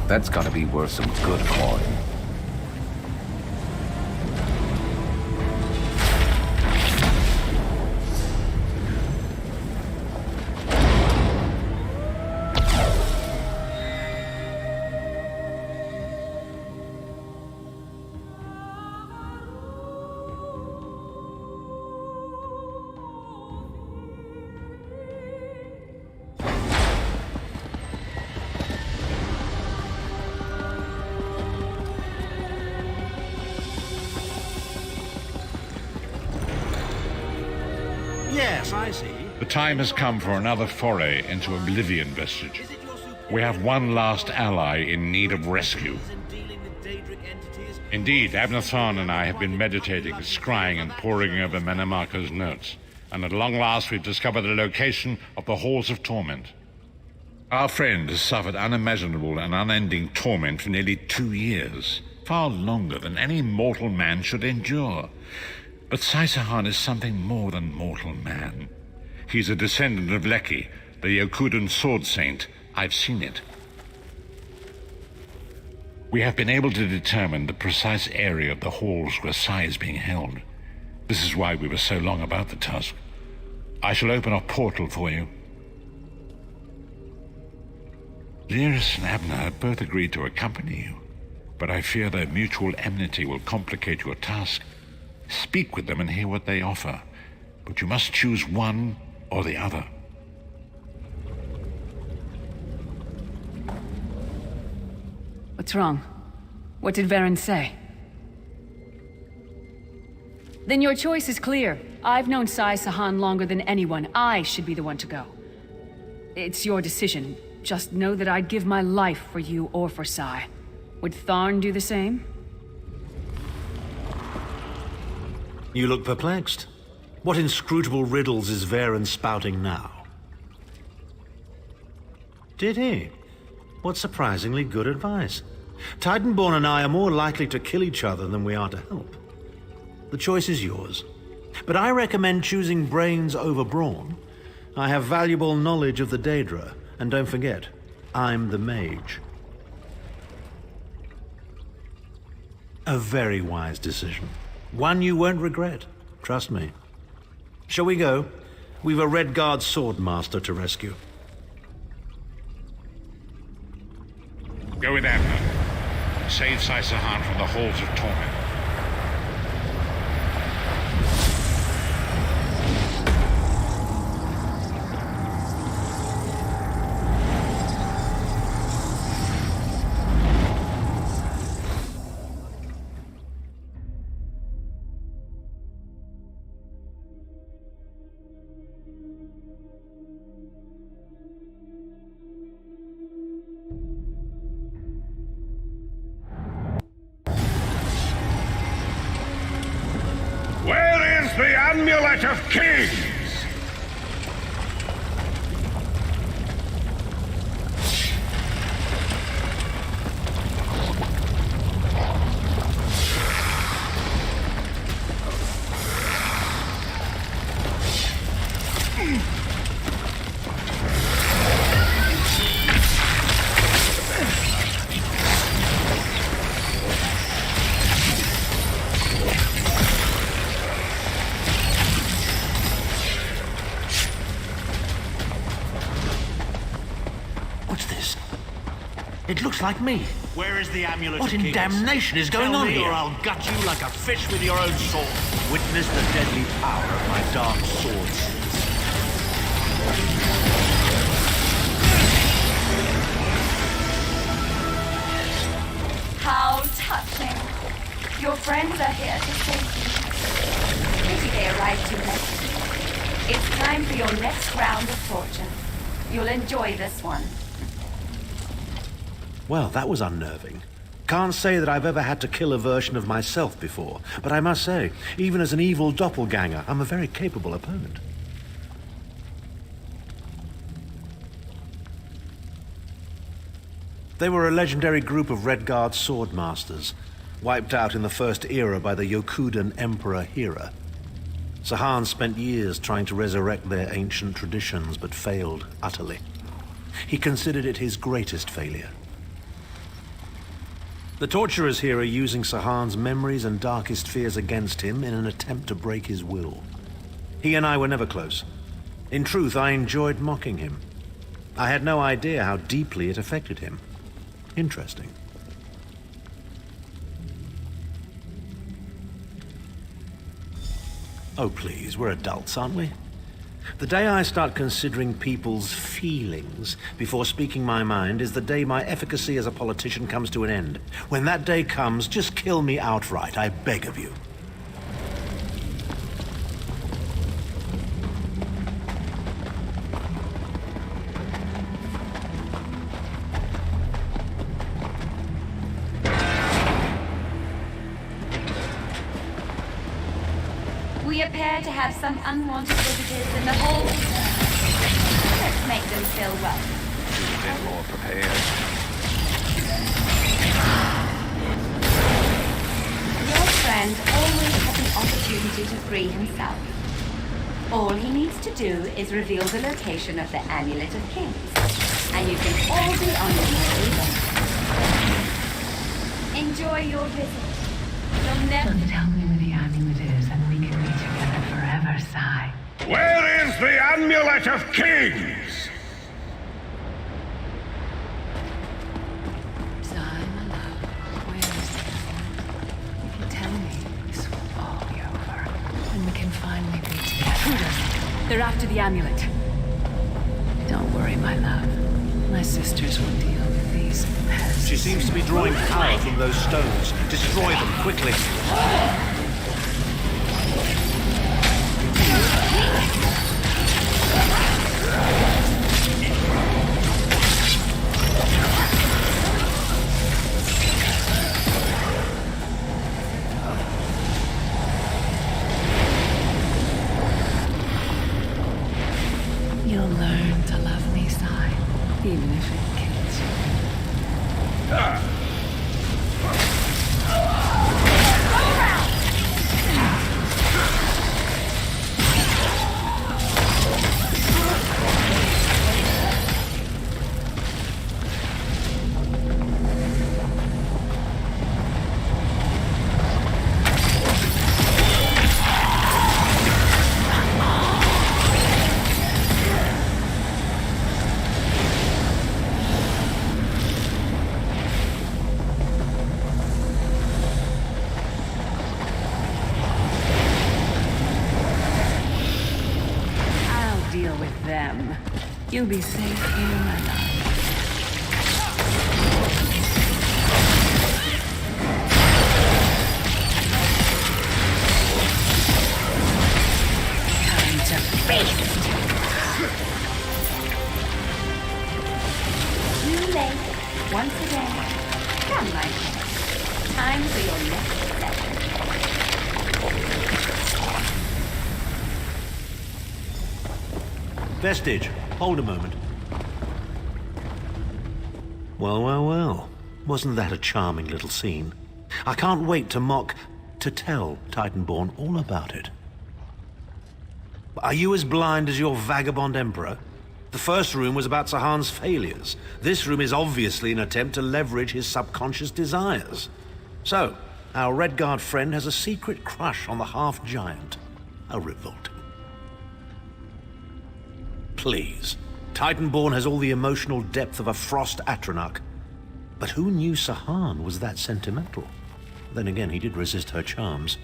That's gotta be worth some good coin. Yes, I see. The time has come for another foray into Oblivion Vestige. We have one last ally in need of rescue. Indeed, Abnathan and I have been meditating, scrying and poring over Menemarco's notes, and at long last we've discovered the location of the Halls of Torment. Our friend has suffered unimaginable and unending torment for nearly 2 years, far longer than any mortal man should endure. But Saisahan is something more than mortal man. He's a descendant of Leki, the Yokudan sword saint. I've seen it. We have been able to determine the precise area of the halls where Sai is being held. This is why we were so long about the task. I shall open a portal for you. Lyris and Abner have both agreed to accompany you, but I fear their mutual enmity will complicate your task. Speak with them and hear what they offer, but you must choose one or the other. What's wrong? What did Varen say? Then your choice is clear. I've known Saisahan longer than anyone. I should be the one to go. It's your decision. Just know that I'd give my life for you or for Sai. Would Tharn do the same? You look perplexed. What inscrutable riddles is Varen spouting now? Did he? What surprisingly good advice. Titanborn and I are more likely to kill each other than we are to help. The choice is yours. But I recommend choosing brains over brawn. I have valuable knowledge of the Daedra, and don't forget, I'm the mage. A very wise decision. One you won't regret. Trust me. Shall we go? We've a Redguard swordmaster to rescue. Go with Abner. Save Saisahan from the Halls of Torment. Where is the Amulet of Kings? It looks like me. Where is the amulet What of in kings? damnation is going Tell on me, here? or I'll gut you like a fish with your own sword. Witness the deadly power of my dark sword. How touching. Your friends are here to save you. Pity they arrived too late. It's time for your next round of torture. You'll enjoy this one. Well, that was unnerving. Can't say that I've ever had to kill a version of myself before, but I must say, even as an evil doppelganger, I'm a very capable opponent. They were a legendary group of Redguard swordmasters, wiped out in the First Era by the Yokudan Emperor Hera. Sahan spent years trying to resurrect their ancient traditions, but failed utterly. He considered it his greatest failure. The torturers here are using Sahan's memories and darkest fears against him in an attempt to break his will. He and I were never close. In truth, I enjoyed mocking him. I had no idea how deeply it affected him. Interesting. Oh, please, we're adults, aren't we? The day I start considering people's feelings before speaking my mind is the day my efficacy as a politician comes to an end. When that day comes, just kill me outright, I beg of you. We appear to have some unwanted visitors in the hall. Let's make them feel welcome. A bit more prepared. Your friend always has an opportunity to free himself. All he needs to do is reveal the location of the Amulet of Kings, and you can all be on your merry way. Enjoy your visit. You'll never... Just tell me where the amulet is and we can be together forever, Sai. Where is the Amulet of Kings? Sai, my love, where is the amulet? If you tell me, this will all be over. And we can finally be together. They're after the amulet. Don't worry, my love. My sisters will deal with these pests. She seems to be drawing power from those stones. Destroy them, quickly. You'll learn to love me, Sai, even if it kills you. I'll deal with them. You'll be safe here, my love. Time to feast! Too late. Once again. Come, my friend. Time for your next session. Vestige, hold a moment. Well, well, well. Wasn't that a charming little scene? I can't wait to tell Titanborn all about it. Are you as blind as your vagabond emperor? The first room was about Sahan's failures. This room is obviously an attempt to leverage his subconscious desires. So, our Redguard friend has a secret crush on the half-giant. How revolting. Please. Titanborn has all the emotional depth of a Frost Atronach. But who knew Sahan was that sentimental? Then again, he did resist her charms.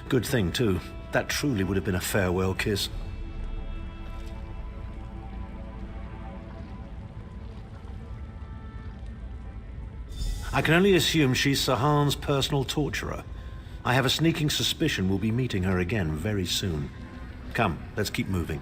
Good thing, too. That truly would have been a farewell kiss. I can only assume she's Sahan's personal torturer. I have a sneaking suspicion we'll be meeting her again very soon. Come, let's keep moving.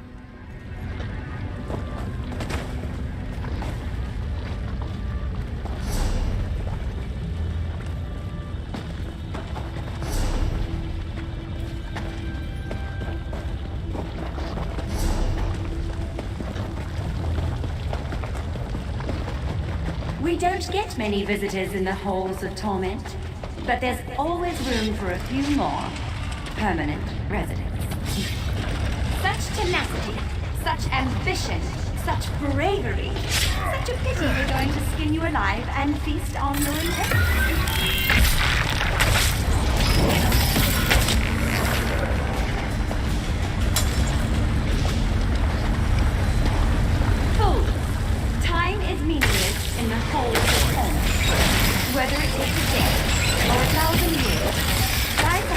We don't get many visitors in the halls of torment, but there's always room for a few more permanent residents. Such tenacity, such ambition, such bravery. Such a pity we're going to skin you alive and feast on your intestines. Fool! Time is meaningless in the halls of torment. Whether it takes a day or 1,000 years,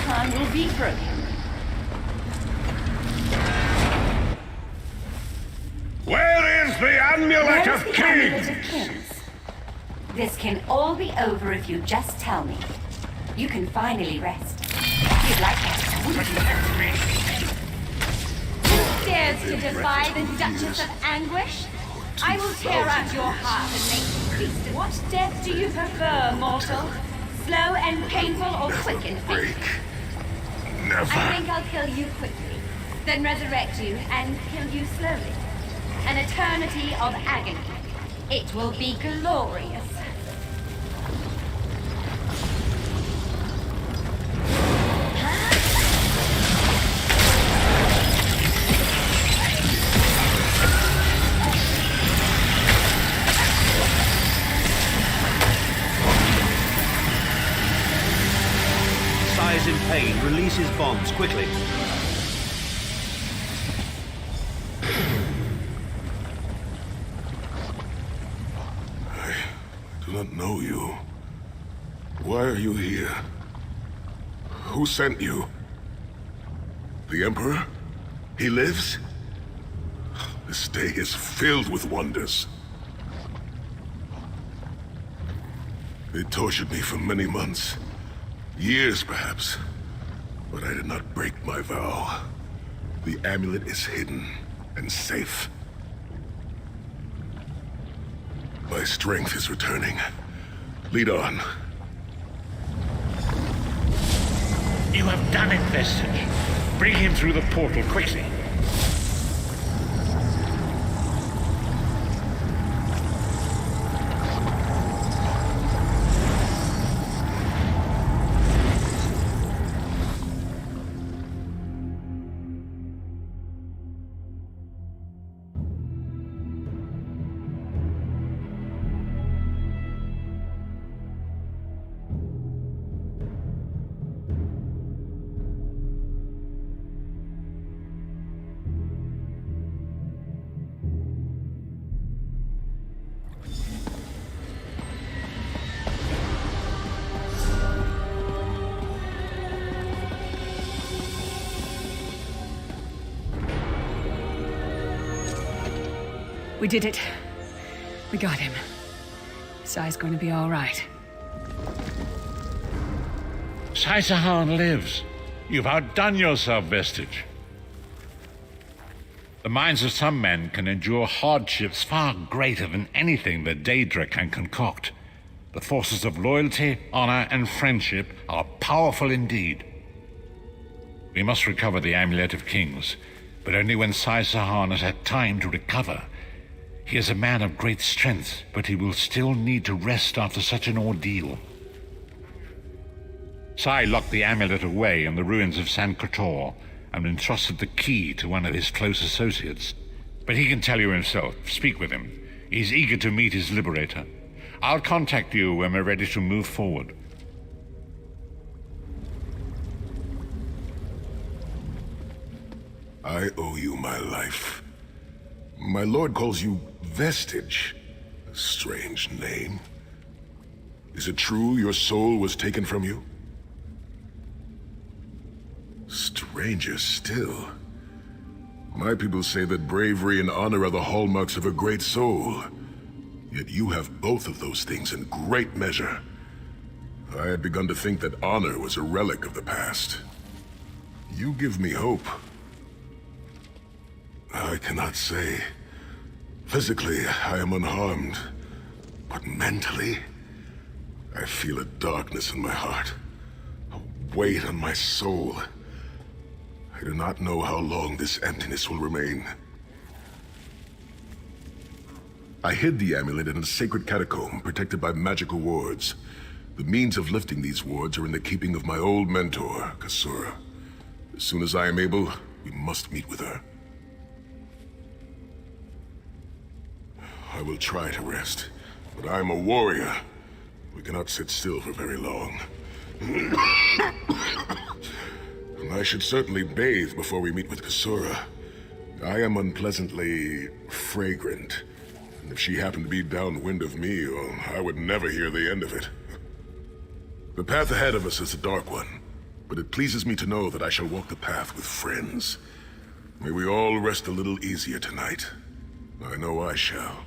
Sai will be broken. Where is the Amulet Where of is the Amulet Kings? of Kings? This can all be over if you just tell me. You can finally rest. You'd like that. Who dares to defy the Duchess of Anguish? I will tear out your heart and make you feast. What death do you prefer, mortal? Slow and painful or quick and painful? I think I'll kill you quickly, then resurrect you and kill you slowly. An eternity of agony. It will be glorious. Sai is in pain. Release his bonds, quickly. I do not know you. Why are you here? Who sent you? The Emperor? He lives? This day is filled with wonders. They tortured me for many months. Years, perhaps. But I did not break my vow. The amulet is hidden and safe. My strength is returning. Lead on. You have done it, Vestige. Bring him through the portal quickly. We did it. We got him. Sai's going to be all right. Sai Sahan lives. You've outdone yourself, Vestige. The minds of some men can endure hardships far greater than anything that Daedra can concoct. The forces of loyalty, honor, and friendship are powerful indeed. We must recover the Amulet of Kings, but only when Sai Sahan has had time to recover. He is a man of great strength, but he will still need to rest after such an ordeal. Sai locked the amulet away in the ruins of San Kotor and entrusted the key to one of his close associates. But he can tell you himself. Speak with him. He's eager to meet his liberator. I'll contact you when we're ready to move forward. I owe you my life. My lord calls you Vestige. A strange name. Is it true your soul was taken from you? Stranger still. My people say that bravery and honor are the hallmarks of a great soul. Yet you have both of those things in great measure. I had begun to think that honor was a relic of the past. You give me hope. I cannot say. Physically, I am unharmed. But mentally, I feel a darkness in my heart. A weight on my soul. I do not know how long this emptiness will remain. I hid the amulet in a sacred catacomb protected by magical wards. The means of lifting these wards are in the keeping of my old mentor, Kasura. As soon as I am able, we must meet with her. I will try to rest, but I am a warrior. We cannot sit still for very long. I should certainly bathe before we meet with Kasura. I am unpleasantly fragrant. And if she happened to be downwind of me, well, I would never hear the end of it. The path ahead of us is a dark one, but it pleases me to know that I shall walk the path with friends. May we all rest a little easier tonight. I know I shall.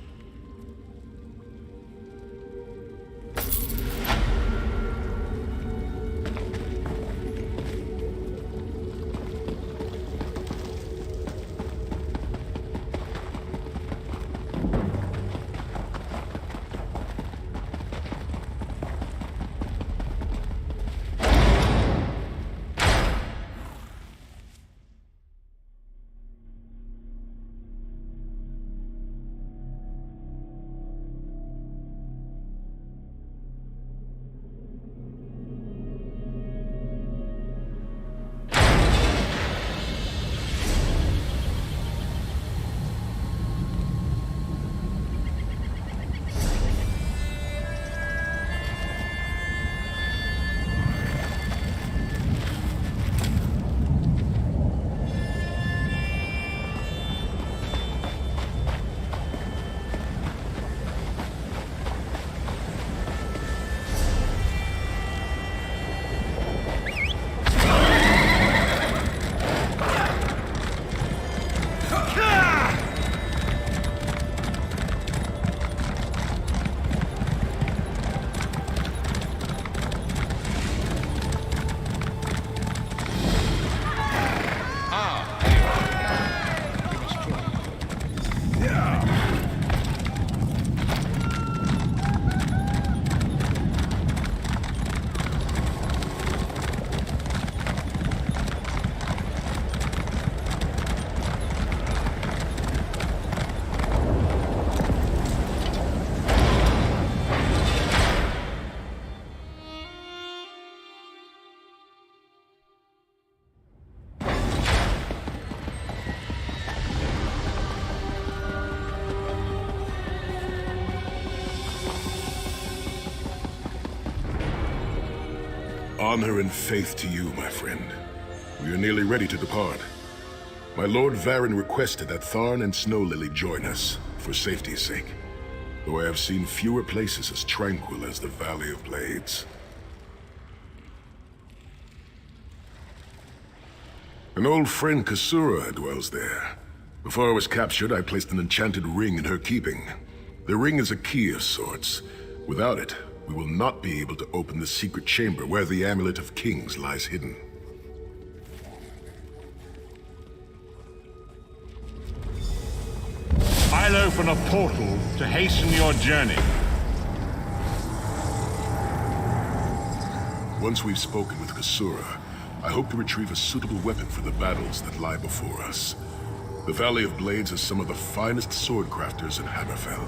Honor and faith to you, my friend. We are nearly ready to depart. My Lord Varen requested that Tharn and Snow Lily join us, for safety's sake. Though I have seen fewer places as tranquil as the Valley of Blades. An old friend, Kasura, dwells there. Before I was captured, I placed an enchanted ring in her keeping. The ring is a key of sorts. Without it, we will not be able to open the secret chamber where the Amulet of Kings lies hidden. I'll open a portal to hasten your journey. Once we've spoken with Kasura, I hope to retrieve a suitable weapon for the battles that lie before us. The Valley of Blades has some of the finest sword crafters in Hammerfell.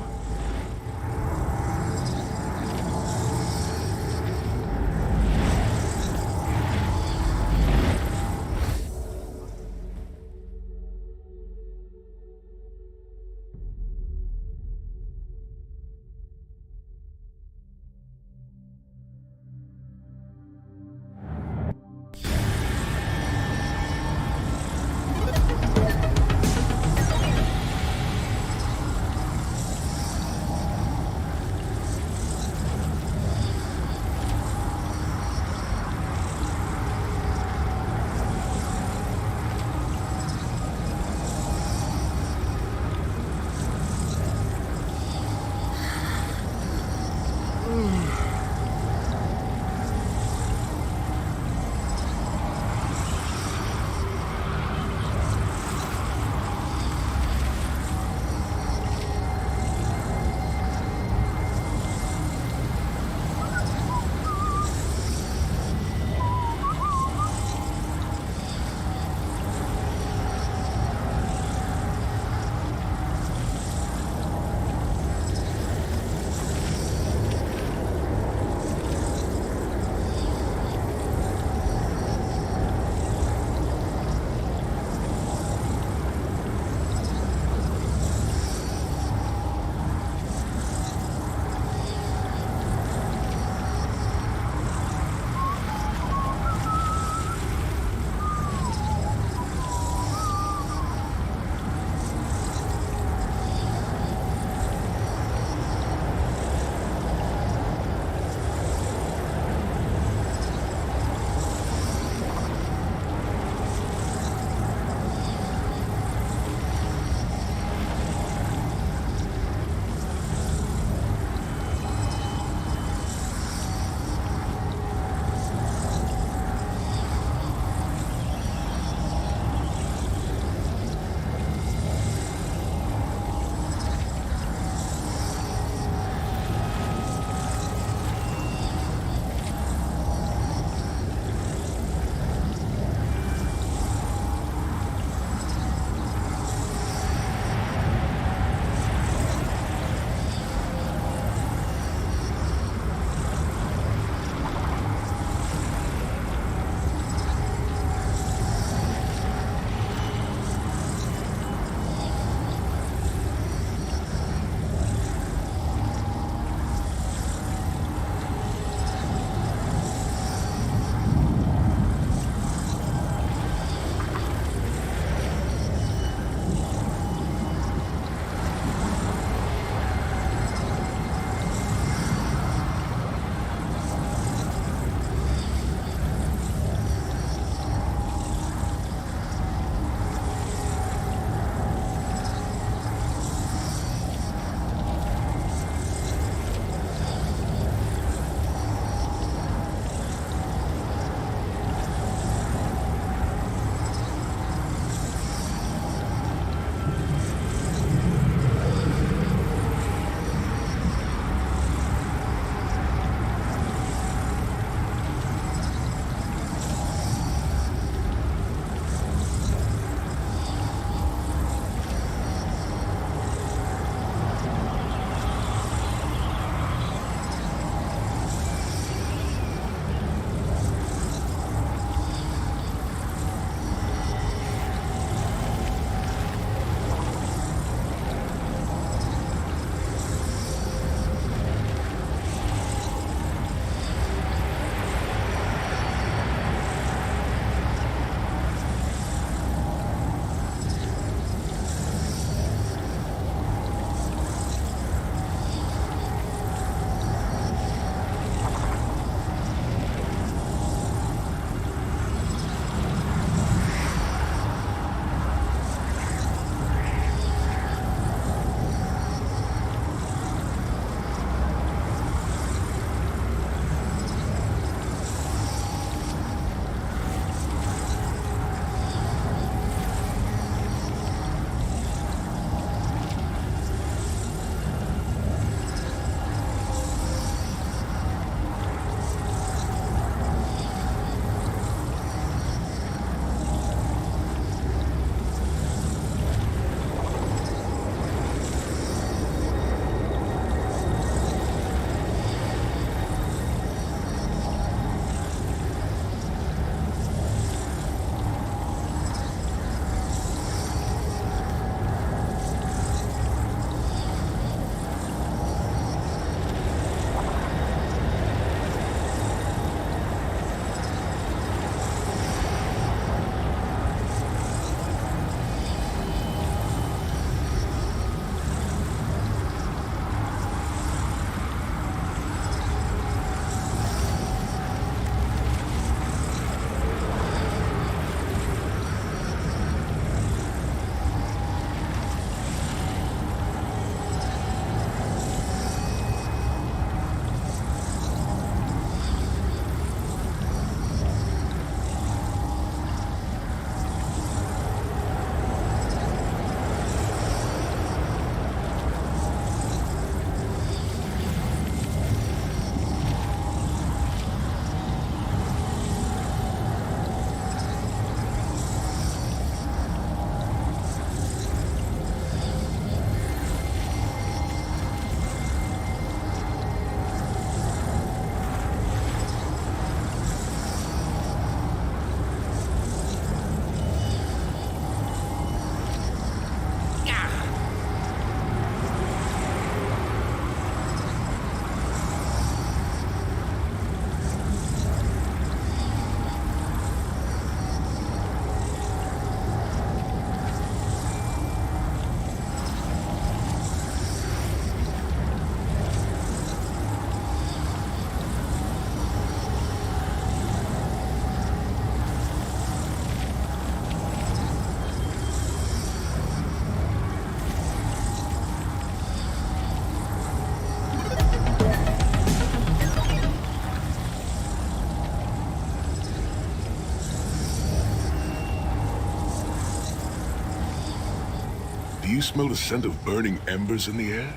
Do you smell the scent of burning embers in the air?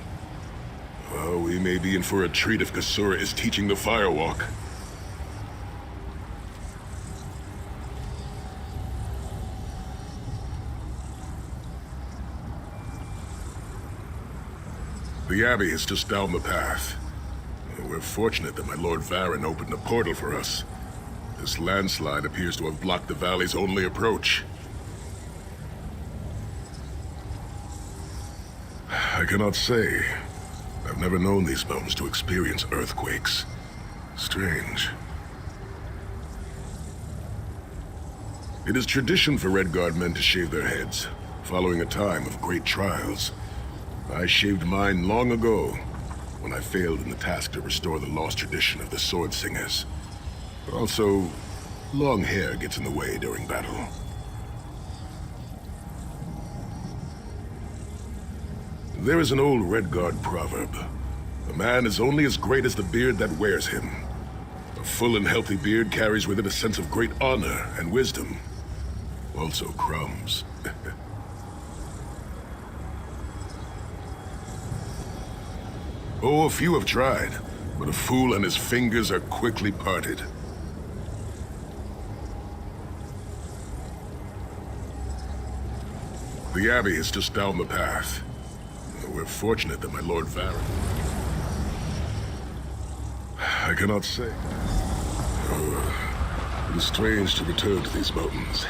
Oh, we may be in for a treat if Kasura is teaching the firewalk. The Abbey is just down the path. We're fortunate that my Lord Varen opened a portal for us. This landslide appears to have blocked the valley's only approach. I cannot say. I've never known these mountains to experience earthquakes. Strange. It is tradition for Redguard men to shave their heads, following a time of great trials. I shaved mine long ago, when I failed in the task to restore the lost tradition of the Sword Singers. Also, long hair gets in the way during battle. There is an old Redguard proverb. A man is only as great as the beard that wears him. A full and healthy beard carries with it a sense of great honor and wisdom. Also crumbs. Oh, a few have tried, but a fool and his fingers are quickly parted. The Abbey is just down the path. We're fortunate that my Lord Varen... I cannot say. Oh, it is strange to return to these mountains.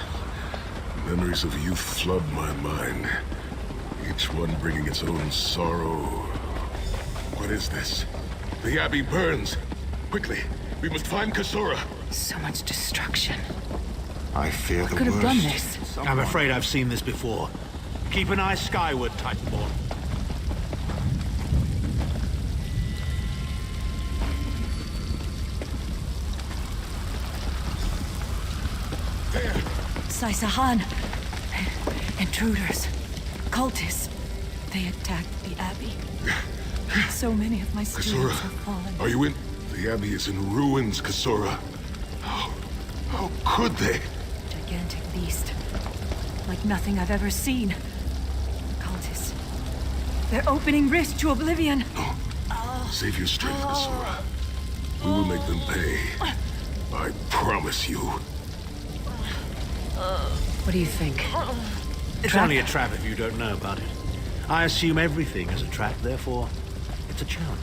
Memories of youth flood my mind, each one bringing its own sorrow. What is this? The Abbey burns! Quickly, we must find Kasura! So much destruction. I fear the worst. Could have done this. I'm afraid I've seen this before. Keep an eye skyward, Titanborn. Sai-Sahan. Intruders. Cultists. They attacked the Abbey. So many of my students Kasura, have fallen. are you in? The Abbey is in ruins, Kasura. How could they? Gigantic beast. Like nothing I've ever seen. Cultists. They're opening rifts to oblivion. Save your strength, Kasura. We will make them pay. I promise you. What do you think? It's only a trap if you don't know about it. I assume everything is a trap, therefore, it's a challenge.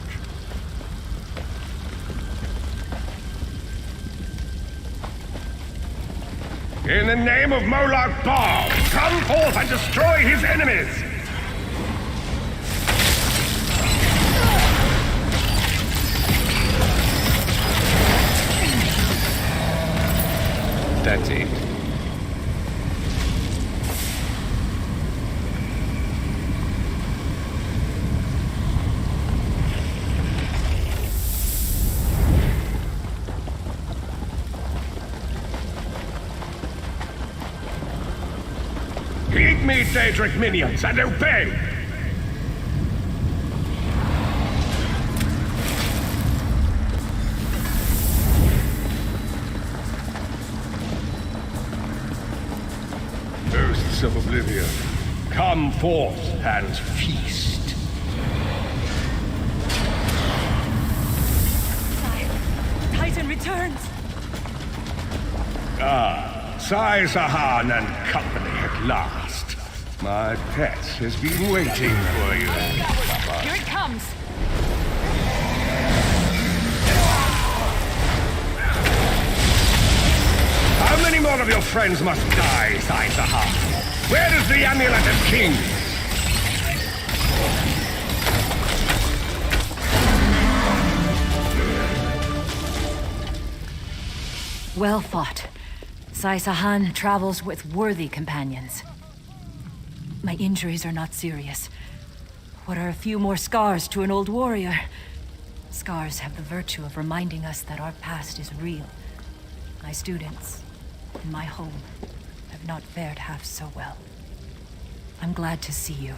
In the name of Molag Bal, come forth and destroy his enemies! That's it. Heed me, Daedric minions, and obey! Ghosts of Oblivion, come forth and feast. Titan returns! Sai-Sahan and company at last. My pet has been waiting for you. Here it comes! How many more of your friends must die, Sai-Sahan? Where is the Amulet of Kings? Well fought. Sai-Sahan travels with worthy companions. My injuries are not serious. What are a few more scars to an old warrior? Scars have the virtue of reminding us that our past is real. My students, in my home, have not fared half so well. I'm glad to see you,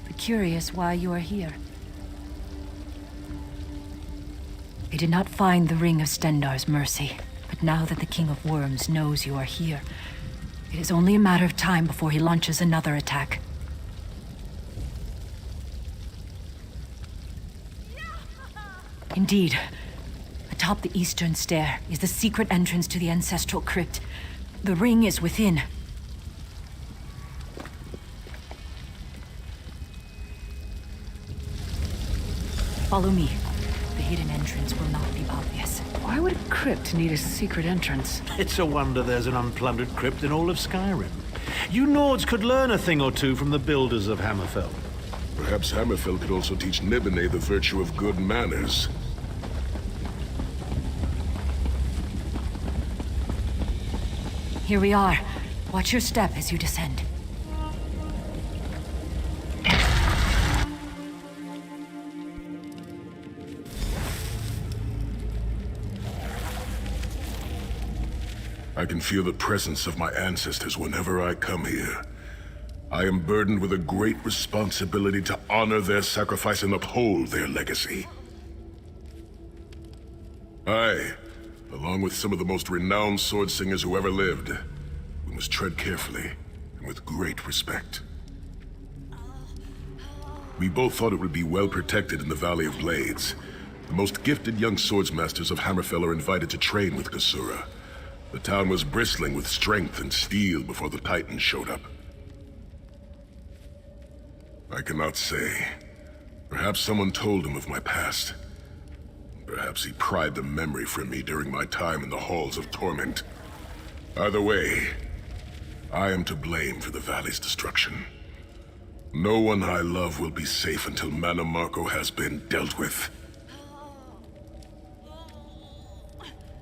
but curious why you are here. I did not find the Ring of Stendarr's mercy, but now that the King of Worms knows you are here, it is only a matter of time before he launches another attack. Indeed. Atop the eastern stair is the secret entrance to the ancestral crypt. The ring is within. Follow me. The hidden entrance will not be obvious. Why would a crypt need a secret entrance? It's a wonder there's an unplundered crypt in all of Skyrim. You Nords could learn a thing or two from the builders of Hammerfell. Perhaps Hammerfell could also teach Nibene the virtue of good manners. Here we are. Watch your step as you descend. I can feel the presence of my ancestors whenever I come here. I am burdened with a great responsibility to honor their sacrifice and uphold their legacy. I, along with some of the most renowned sword singers who ever lived, we must tread carefully and with great respect. We both thought it would be well protected in the Valley of Blades. The most gifted young swordsmasters of Hammerfell are invited to train with Kasura. The town was bristling with strength and steel before the Titans showed up. I cannot say. Perhaps someone told him of my past. Perhaps he pried the memory from me during my time in the halls of torment. Either way, I am to blame for the valley's destruction. No one I love will be safe until Mannimarco has been dealt with.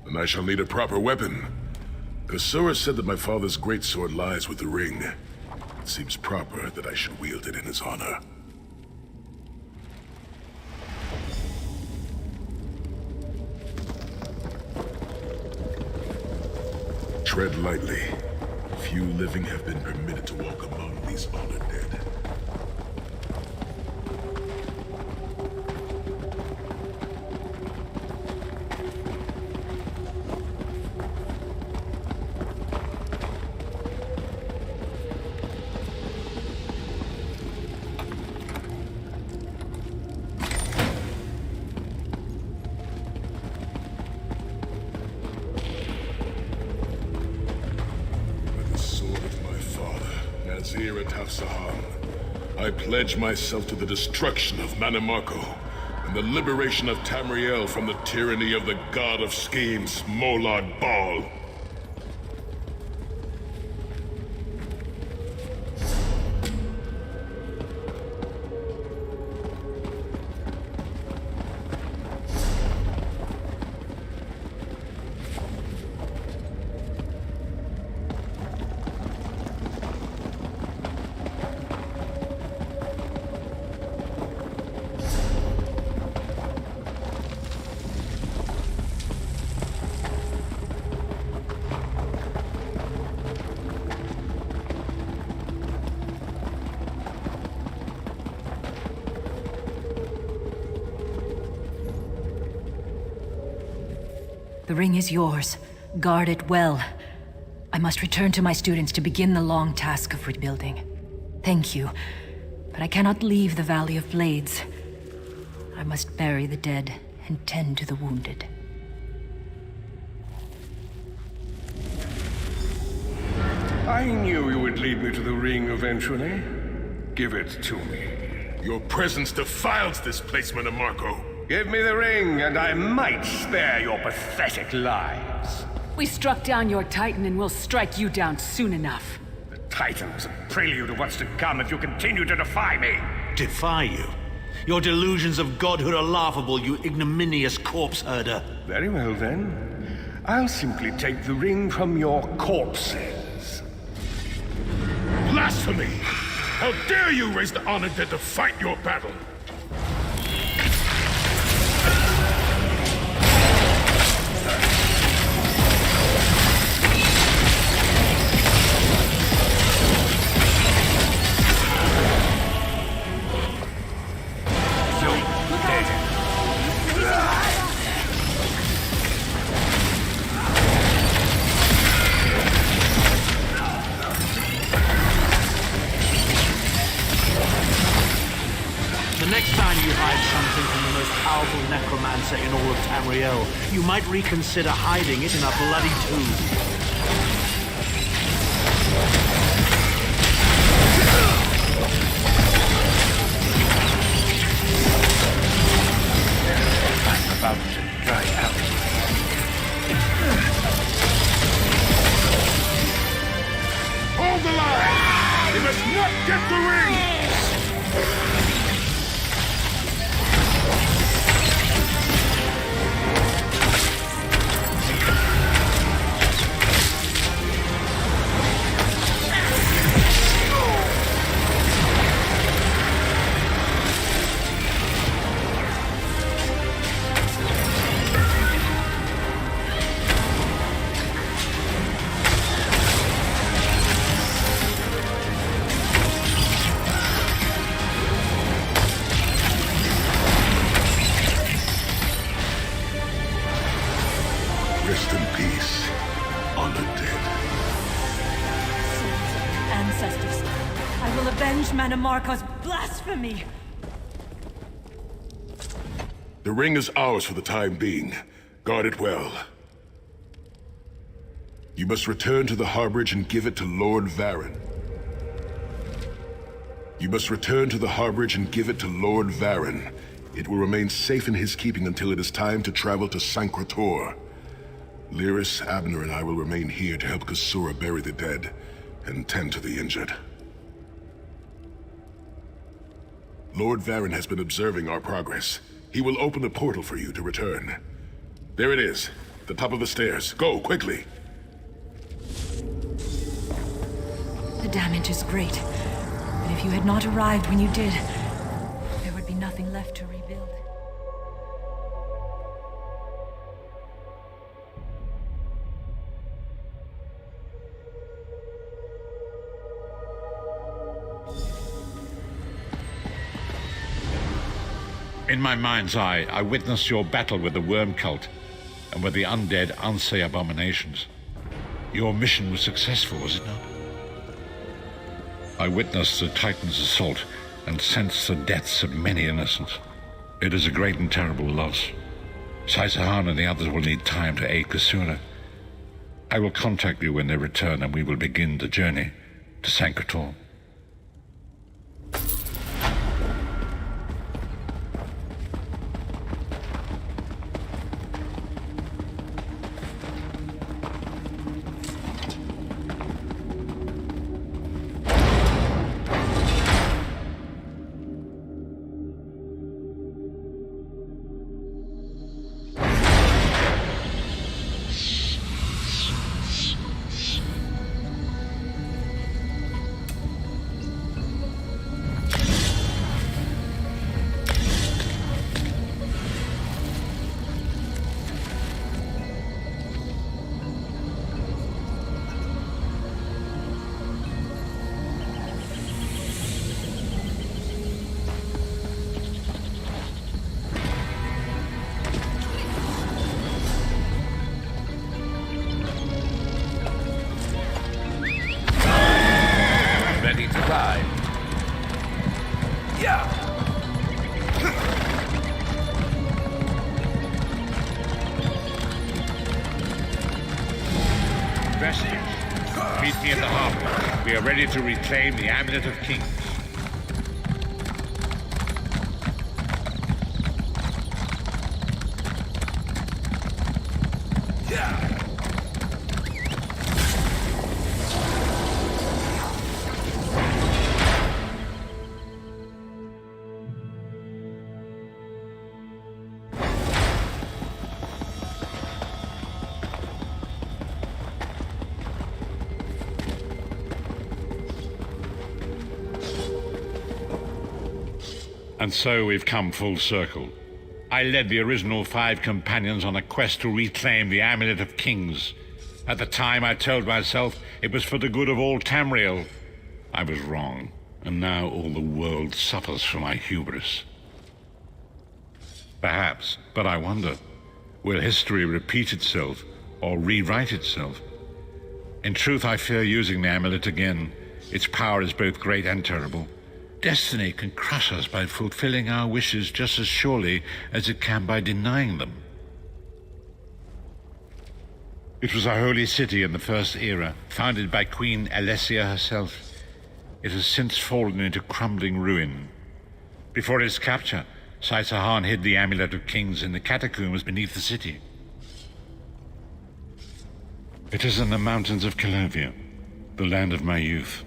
And I shall need a proper weapon. Kasura said that my father's greatsword lies with the ring. It seems proper that I should wield it in his honor. Tread lightly. Few living have been permitted to walk among these honored dead. I pledge myself to the destruction of Mannimarco and the liberation of Tamriel from the tyranny of the god of schemes, Molad Bal. The ring is yours. Guard it well. I must return to my students to begin the long task of rebuilding. Thank you, but I cannot leave the Valley of Blades. I must bury the dead and tend to the wounded. I knew you would lead me to the ring eventually. Give it to me. Your presence defiles this place, Mannimarco. Give me the ring, and I might spare your pathetic lives. We struck down your Titan and we'll strike you down soon enough. The Titan was a prelude of what's to come if you continue to defy me. Defy you? Your delusions of godhood are laughable, you ignominious corpse herder. Very well, then. I'll simply take the ring from your corpses. Blasphemy! How dare you raise the honored dead to fight your battle? The powerful necromancer in all of Tamriel, you might reconsider hiding it in a bloody tomb. I'm about to dry out. Hold the line! He must not get the ring! Rest in peace, honored dead. Ancestors, I will avenge Manamarco's blasphemy! The ring is ours for the time being. Guard it well. You must return to the harborage and give it to Lord Varen. You must return to the harborage and give it to Lord Varen. It will remain safe in his keeping until it is time to travel to Sancrator. Lyris, Abner, and I will remain here to help Kasura bury the dead and tend to the injured. Lord Varen has been observing our progress. He will open a portal for you to return. There it is, the top of the stairs. Go, quickly! The damage is great, but if you had not arrived when you did, there would be nothing left to rebuild. In my mind's eye, I witnessed your battle with the worm cult and with the undead Unsay abominations. Your mission was successful, was it not? I witnessed the Titan's assault and sensed the deaths of many innocents. It is a great and terrible loss. Saisahan and the others will need time to aid Kasura. I will contact you when they return and we will begin the journey to Sancrator. Ready to ride. Yeah! Vestige, meet me at the harbor. We are ready to reclaim the Amulet of Kings. And so we've come full circle. I led the original 5 companions on a quest to reclaim the Amulet of Kings. At the time, I told myself it was for the good of all Tamriel. I was wrong, and now all the world suffers from my hubris. Perhaps, but I wonder, will history repeat itself or rewrite itself? In truth, I fear using the amulet again. Its power is both great and terrible. destiny can crush us by fulfilling our wishes just as surely as it can by denying them. It was a holy city in the First Era, founded by Queen Alessia herself. It has since fallen into crumbling ruin. Before its capture, Saisahan hid the Amulet of Kings in the catacombs beneath the city. It is in the mountains of Calovia, the land of my youth.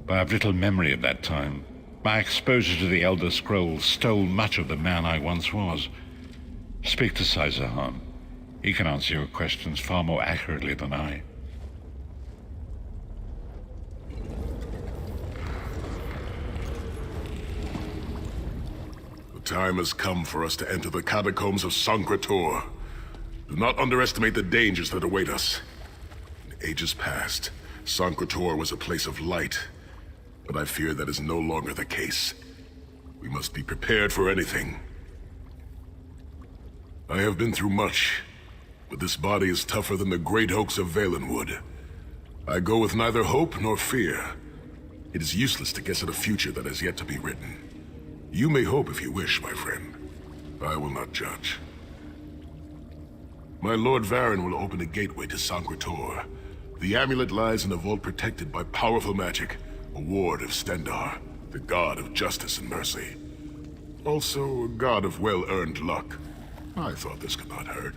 But I have little memory of that time. My exposure to the Elder Scrolls stole much of the man I once was. Speak to Saisahan. He can answer your questions far more accurately than I. The time has come for us to enter the catacombs of Sankrator. Do not underestimate the dangers that await us. In ages past, Sankrator was a place of light, but I fear that is no longer the case. We must be prepared for anything. I have been through much, but this body is tougher than the great oaks of Valenwood. I go with neither hope nor fear. It is useless to guess at a future that has yet to be written. You may hope if you wish, my friend. I will not judge. My Lord Varen will open a gateway to Sankrator. The amulet lies in a vault protected by powerful magic, a ward of Stendar, the god of justice and mercy. Also, a god of well-earned luck. I thought this could not hurt.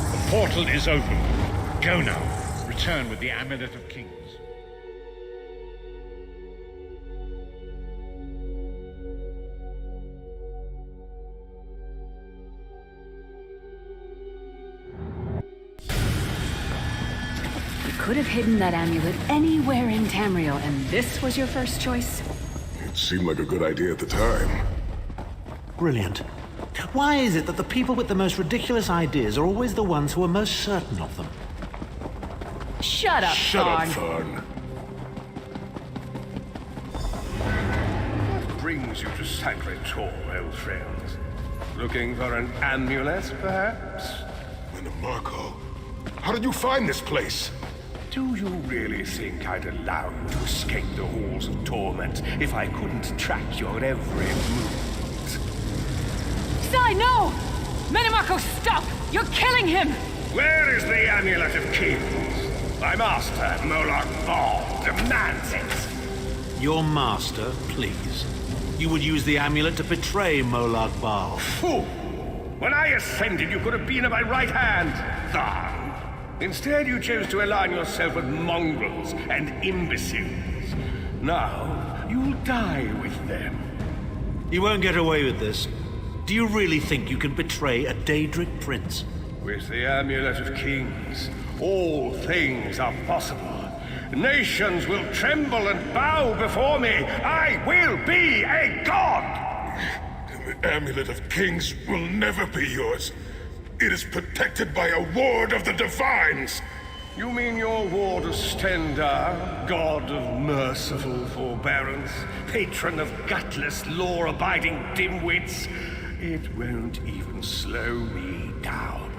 The portal is open. Go now. Return with the Amulet of Kings. Could have hidden that amulet anywhere in Tamriel, and this was your first choice? It seemed like a good idea at the time. Brilliant. Why is it that the people with the most ridiculous ideas are always the ones who are most certain of them? Shut up, Shut up, Thorn. Thorn. What brings you to Sankrator, old friends? Looking for an amulet, perhaps? Marco, how did you find this place? Do you really think I'd allow you to escape the halls of torment if I couldn't track your every move? Sai, no! Menimarco, stop! You're killing him! Where is the Amulet of Kings? My master, Molag Bal, demands it. Your master, please. You would use the amulet to betray Molag Bal. Fool! When I ascended, you could have been at my right hand, Tharn. Instead, you chose to align yourself with mongrels and imbeciles. Now, you'll die with them. You won't get away with this. Do you really think you can betray a Daedric prince? With the Amulet of Kings, all things are possible. Nations will tremble and bow before me. I will be a god! The Amulet of Kings will never be yours. It is protected by a ward of the Divines. You mean your ward of Stendar, god of merciful forbearance, patron of gutless, law-abiding dimwits? It won't even slow me down.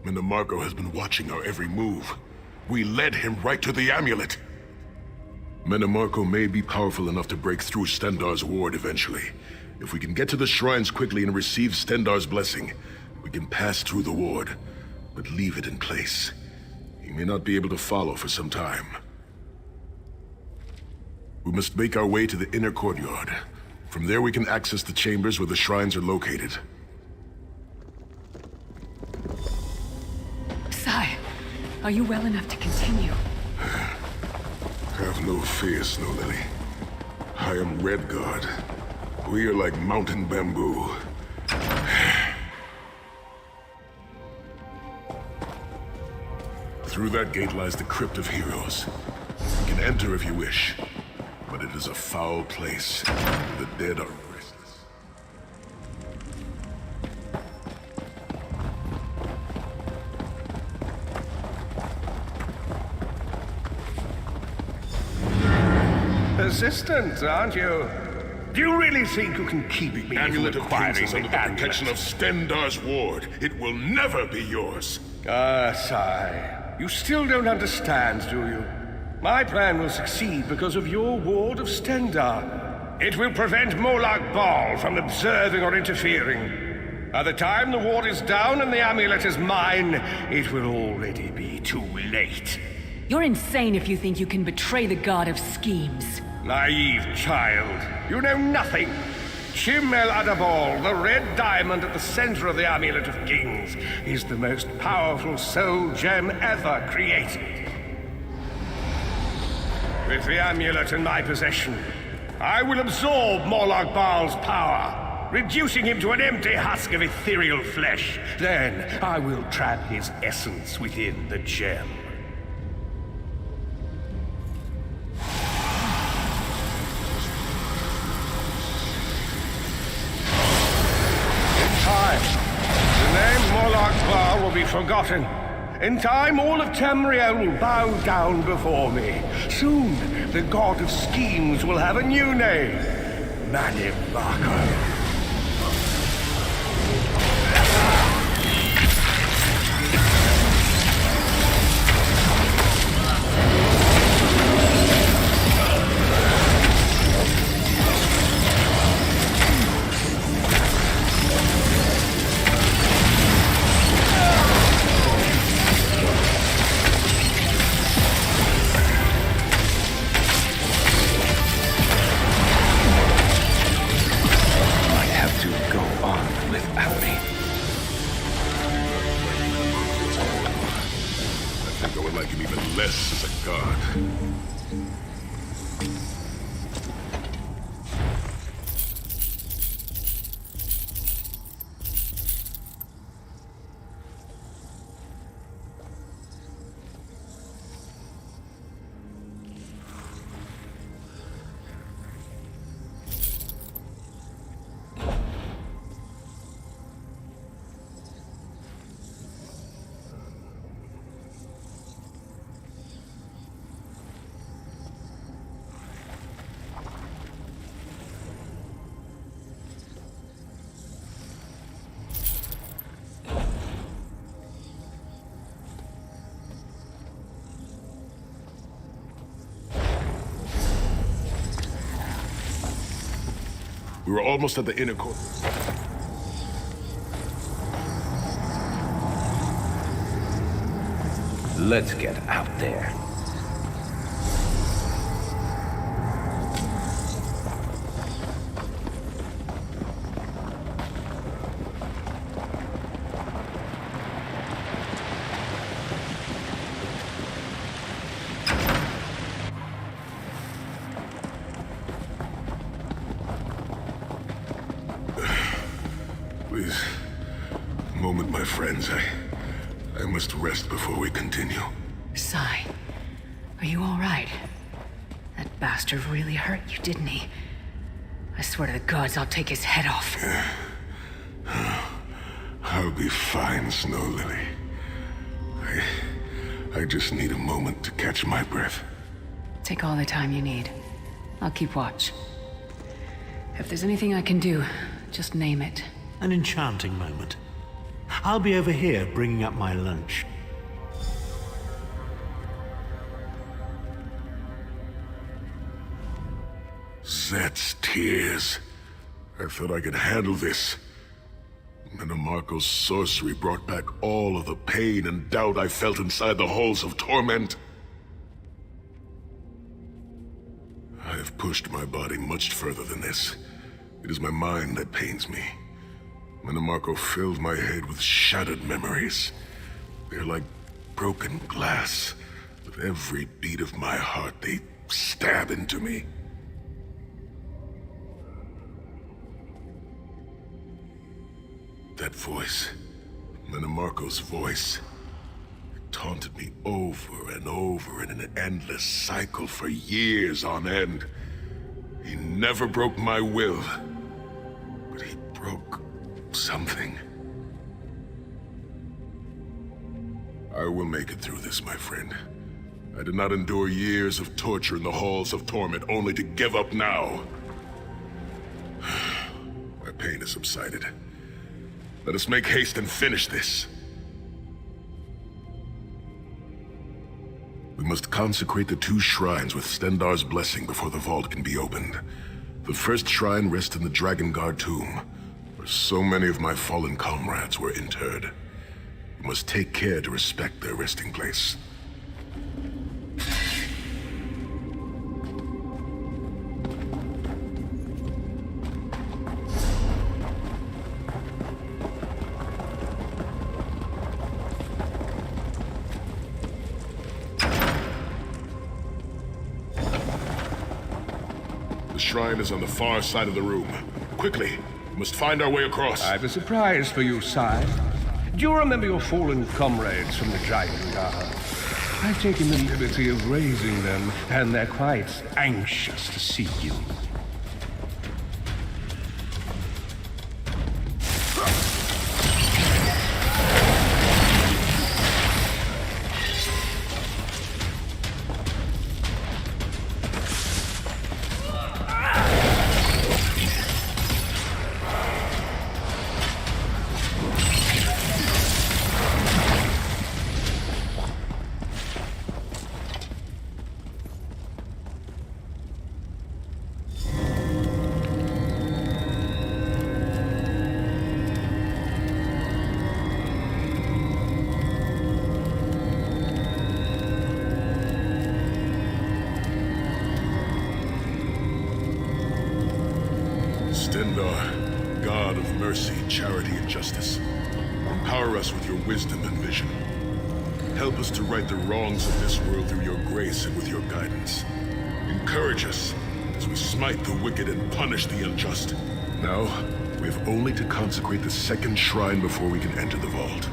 Menimarco has been watching our every move. We led him right to the amulet. Menimarco may be powerful enough to break through Stendar's ward eventually. If we can get to the shrines quickly and receive Stendar's blessing, we can pass through the ward, but leave it in place. He may not be able to follow for some time. We must make our way to the inner courtyard. From there we can access the chambers where the shrines are located. Sai, are you well enough to continue? Have no fear, Snow Lily. I am Redguard. We are like mountain bamboo. Through that gate lies the Crypt of Heroes. You can enter if you wish, but it is a foul place. The dead are restless. persistent, aren't you? Do you really think you can keep me The amulet from of kings acquiring is the under the amulet? protection of Stendar's ward. It will never be yours. Ah, Sai. You still don't understand, do you? My plan will succeed because of your ward of Stendar. It will prevent Molag Bal from observing or interfering. By the time the ward is down and the amulet is mine, it will already be too late. You're insane if you think you can betray the god of schemes. Naive child. You know nothing. Shim El Adabal, the red diamond at the center of the Amulet of Kings, is the most powerful soul gem ever created. With the amulet in my possession, I will absorb Molag Bal's power, reducing him to an empty husk of ethereal flesh. Then I will trap his essence within the gem. The name Molag Bal will be forgotten. In time, all of Tamriel will bow down before me. Soon, the god of schemes will have a new name. Manimaka. Less as a god. We were almost at the inner court. Let's get out there. Please, a moment, my friends. I must rest before we continue. Sai, are you all right? That bastard really hurt you, didn't he? I swear to the gods, I'll take his head off. I'll be fine, Snow Lily. I just need a moment to catch my breath. Take all the time you need. I'll keep watch. If there's anything I can do, just name it. An enchanting moment. I'll be over here bringing up my lunch. Zet's tears. I thought I could handle this. Manamarco's sorcery brought back all of the pain and doubt I felt inside the halls of torment. I have pushed my body much further than this. It is my mind that pains me. Manamarco filled my head with shattered memories. They're like broken glass. With every beat of my heart, they stab into me. That voice, Manamarco's voice, it taunted me over and over in an endless cycle for years on end. He never broke my will, but he broke something. I will make it through this, my friend. I did not endure years of torture in the halls of torment only to give up now. My pain has subsided. Let us make haste and finish this. We must consecrate the 2 shrines with Stendarr's blessing before the vault can be opened. The first shrine rests in the Dragon Guard tomb, where so many of my fallen comrades were interred. We must take care to respect their resting place. The shrine is on the far side of the room. Quickly, we must find our way across. I have a surprise for you, sire. Do you remember your fallen comrades from the Dragon Guard? I've taken the liberty of raising them, and they're quite anxious to see you. Stendarr, God of mercy, charity, and justice, empower us with your wisdom and vision. Help us to right the wrongs of this world through your grace and with your guidance. Encourage us as we smite the wicked and punish the unjust. Now, we have only to consecrate the second shrine before we can enter the vault.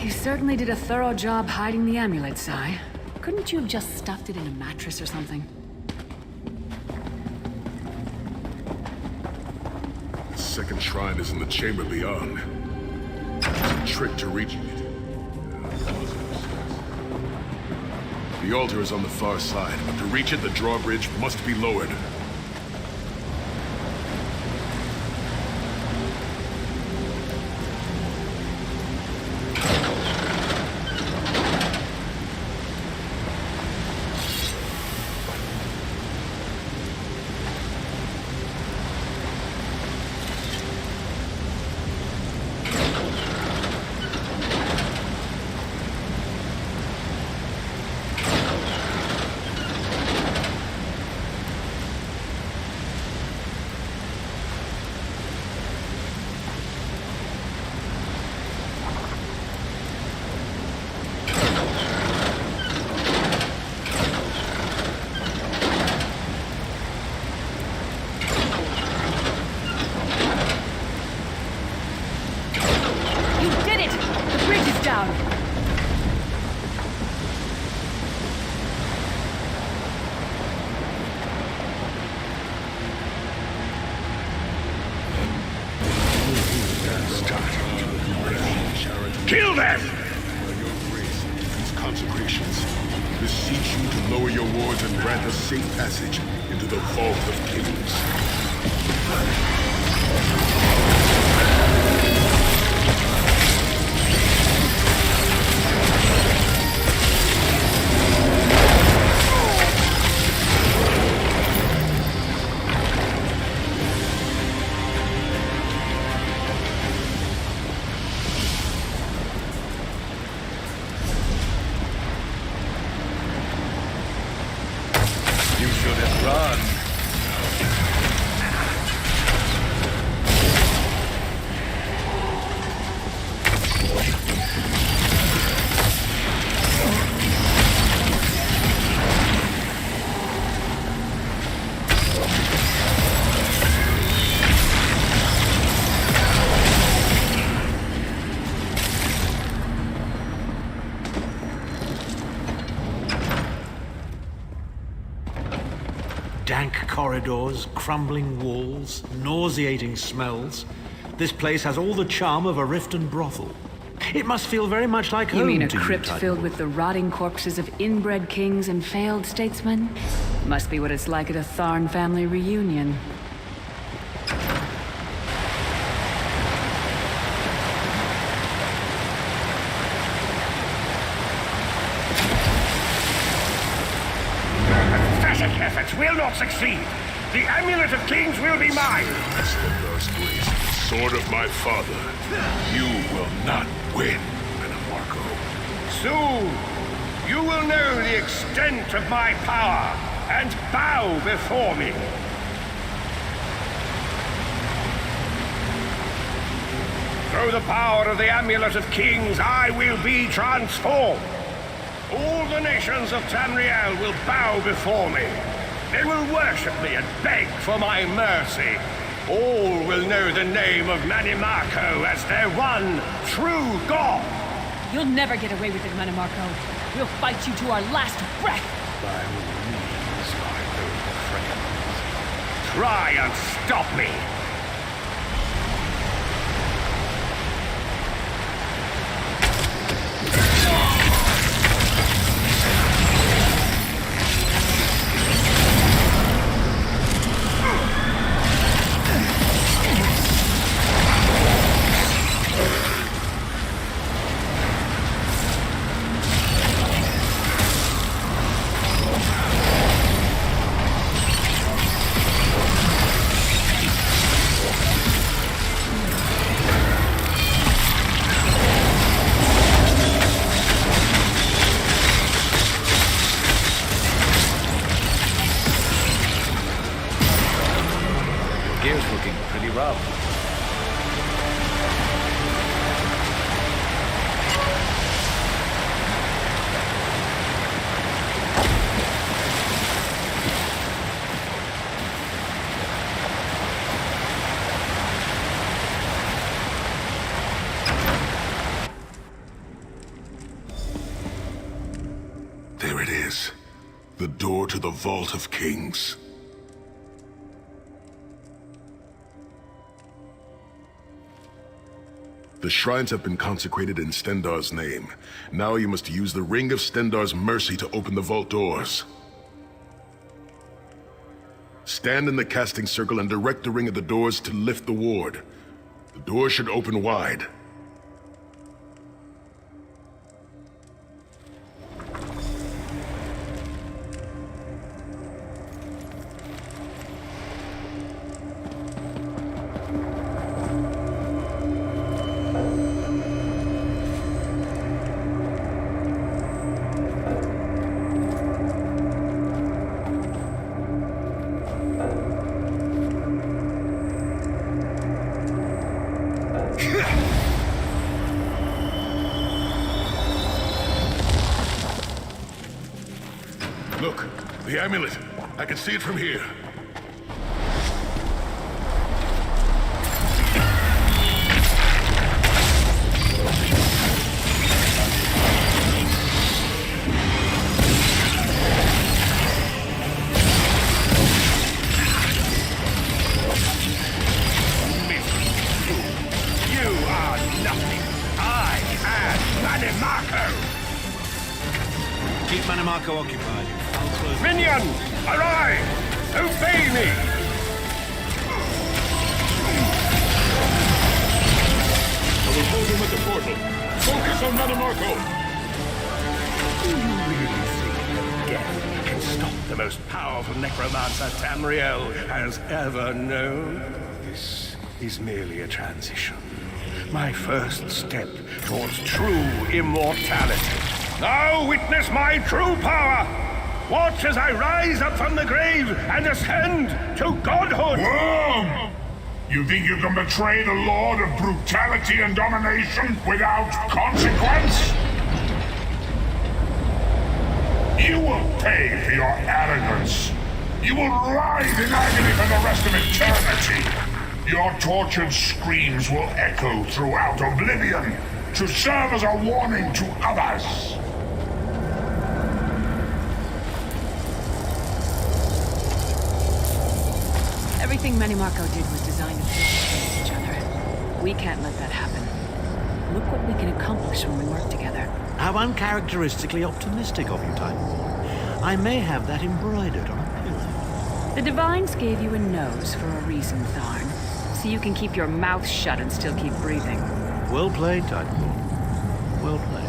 You certainly did a thorough job hiding the amulet, Sai. Couldn't you have just stuffed it in a mattress or something? The second shrine is in the chamber beyond. There's a trick to reaching it. The altar is on the far side, but to reach it, the drawbridge must be lowered. Kill them! By your grace and these consecrations, beseech you to lower your wards and grant us safe passage into the vault of kings. You should have run. Dank corridors, crumbling walls, nauseating smells. This place has all the charm of a Riften brothel. It must feel very much like home You mean a to crypt Titan. filled with the rotting corpses of inbred kings and failed statesmen? Must be what it's like at a Tharn family reunion. Pathetic efforts will not succeed. The Amulet of Kings will be mine. Stendar's grace, the sword of my father. You will not win, Marco. Soon, you will know the extent of my power and bow before me. Through the power of the Amulet of Kings, I will be transformed. All the nations of Tamriel will bow before me. They will worship me and beg for my mercy. All will know the name of Manimarco as their one true god. You'll never get away with it, Manimarco. We'll fight you to our last breath. By all means, my old friends. Try and stop me. Gear's looking pretty rough. There it is. The door to the Vault of Kings. The shrines have been consecrated in Stendar's name. Now you must use the Ring of Stendar's mercy to open the vault doors. Stand in the casting circle and direct the ring at the doors to lift the ward. The doors should open wide. Look, the amulet. I can see it from here. You are nothing. I am Manimarco. Keep Manimarco occupied. I'll close. Minions, arrive! Obey me! I will hold him at the portal. Focus on Manimarco! Do you really think death can stop the most powerful necromancer Tamriel has ever known? This is merely a transition. My first step towards true immortality. Now witness my true power! Watch as I rise up from the grave and ascend to godhood! Worm! You think you can betray the Lord of brutality and domination without consequence? You will pay for your arrogance. You will writhe in agony for the rest of eternity. Your tortured screams will echo throughout oblivion to serve as a warning to others. Everything Menimarco did was designed to pull us against each other. We can't let that happen. Look what we can accomplish when we work together. How uncharacteristically optimistic of you, Titanborn. I may have that embroidered on a pillow. The Divines gave you a nose for a reason, Tharn. So you can keep your mouth shut and still keep breathing. Well played, Titanborn. Well played.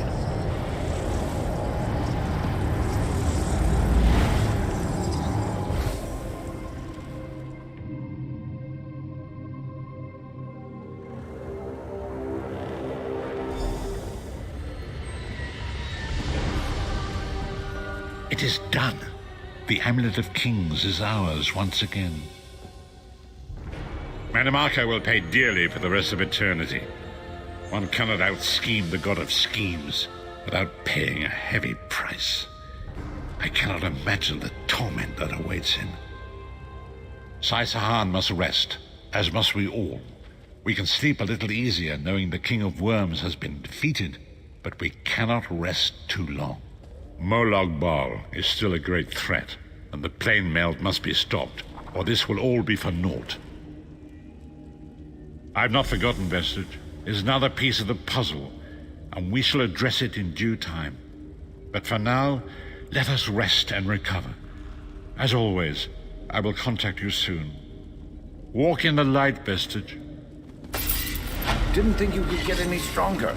It is done. The Amulet of Kings is ours once again. Menimarco will pay dearly for the rest of eternity. One cannot out-scheme the god of schemes without paying a heavy price. I cannot imagine the torment that awaits him. Sai-Sahan must rest, as must we all. We can sleep a little easier knowing the King of Worms has been defeated, but we cannot rest too long. Molag Bal is still a great threat, and the plane melt must be stopped, or this will all be for naught. I've not forgotten, Vestige. It is another piece of the puzzle, and we shall address it in due time. But for now, let us rest and recover. As always, I will contact you soon. Walk in the light, Vestige. Didn't think you could get any stronger.